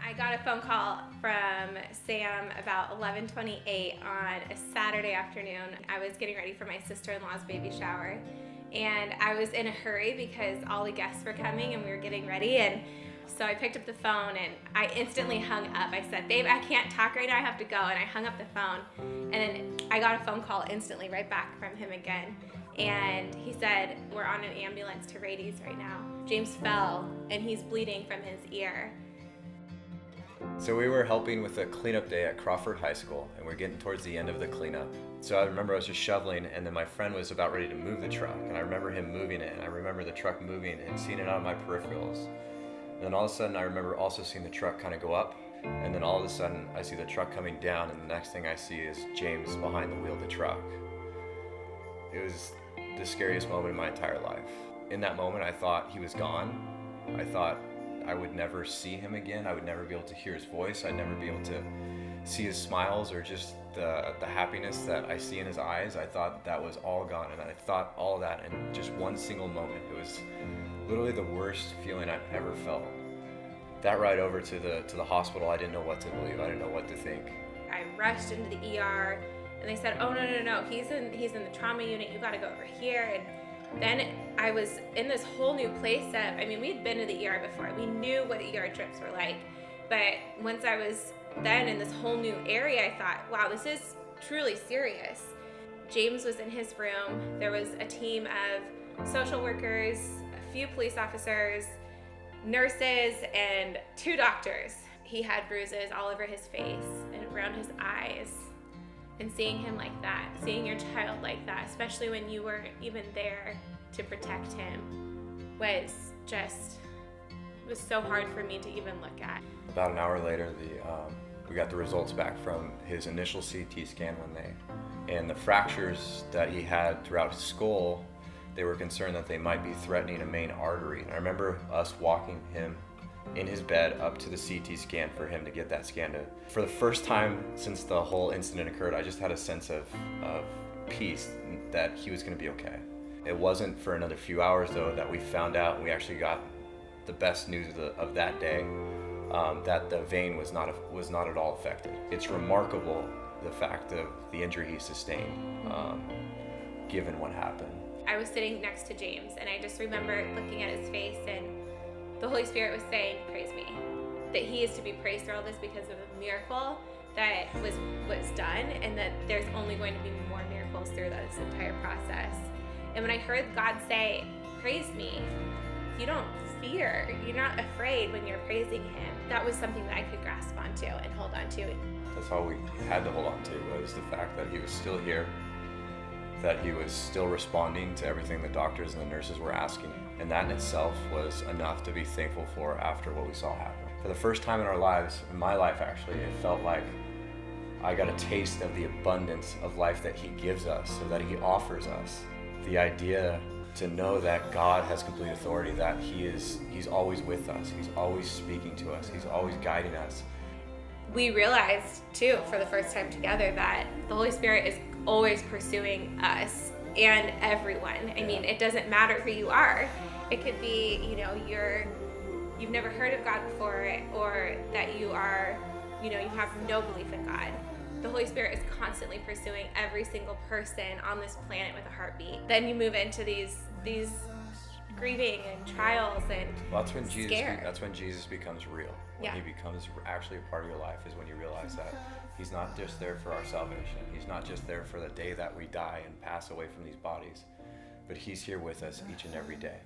I got a phone call from Sam about 11:28 on a Saturday afternoon. I was getting ready for my sister-in-law's baby shower, and I was in a hurry because all the guests were coming and we were getting ready, and so I picked up the phone and I instantly hung up. I said, "Babe, I can't talk right now, I have to go," and I hung up the phone, and then I got a phone call instantly right back from him again, and he said, "We're on an ambulance to Rady's right now. James fell and he's bleeding from his ear." So we were helping with a cleanup day at Crawford High School, and we're getting towards the end of the cleanup. So I remember I was just shoveling, and then my friend was about ready to move the truck, and I remember him moving it, and I remember the truck moving and seeing it out of my peripherals. And then all of a sudden I remember also seeing the truck kind of go up, and then all of a sudden I see the truck coming down, and the next thing I see is James behind the wheel of the truck. It was the scariest moment in my entire life. In that moment I thought he was gone. I thought I would never see him again. I would never be able to hear his voice. I'd never be able to see his smiles or just the happiness that I see in his eyes. I thought that was all gone, and I thought all of that in just one single moment. It was literally the worst feeling I've ever felt. That ride over to the hospital, I didn't know what to believe. I didn't know what to think. I rushed into the ER, and they said, "Oh, no, he's in the trauma unit. You got to go over here." And then I was in this whole new place that, we had been to the ER before. We knew what ER trips were like. But once I was then in this whole new area, I thought, wow, this is truly serious. James was in his room. There was a team of social workers, a few police officers, nurses, and 2 doctors. He had bruises all over his face and around his eyes. And seeing him like that, seeing your child like that, especially when you weren't even there to protect him, was so hard for me to even look at. About an hour later, we got the results back from his initial CT scan and the fractures that he had throughout his skull, they were concerned that they might be threatening a main artery. And I remember us walking him in his bed up to the CT scan for him to get that scan. For the first time since the whole incident occurred, I just had a sense of peace that he was going to be okay. It wasn't for another few hours though that we found out, and we actually got the best news of that day, that the vein was not at all affected. It's remarkable the fact of the injury he sustained, given what happened. I was sitting next to James, and I just remember looking at his face, and the Holy Spirit was saying, "Praise me," that he is to be praised through all this because of a miracle that was done, and that there's only going to be more miracles through this entire process. And when I heard God say, "Praise me," you don't fear, you're not afraid when you're praising him. That was something that I could grasp onto and hold on to. That's all we had to hold on to, was the fact that he was still here, that he was still responding to everything the doctors and the nurses were asking. And that in itself was enough to be thankful for after what we saw happen. For the first time in our lives, in my life actually, it felt like I got a taste of the abundance of life that he gives us, or that he offers us. The idea to know that God has complete authority, that he's always with us, he's always speaking to us, he's always guiding us. We realized too, for the first time together, that the Holy Spirit is always pursuing us and everyone. It doesn't matter who you are. It could be, you've never heard of God before, or that you have no belief in God. The Holy Spirit is constantly pursuing every single person on this planet with a heartbeat. Then you move into these grieving and trials and that's when scared. That's when Jesus becomes real. When he becomes actually a part of your life is when you realize that he's not just there for our salvation. He's not just there for the day that we die and pass away from these bodies, but he's here with us each and every day.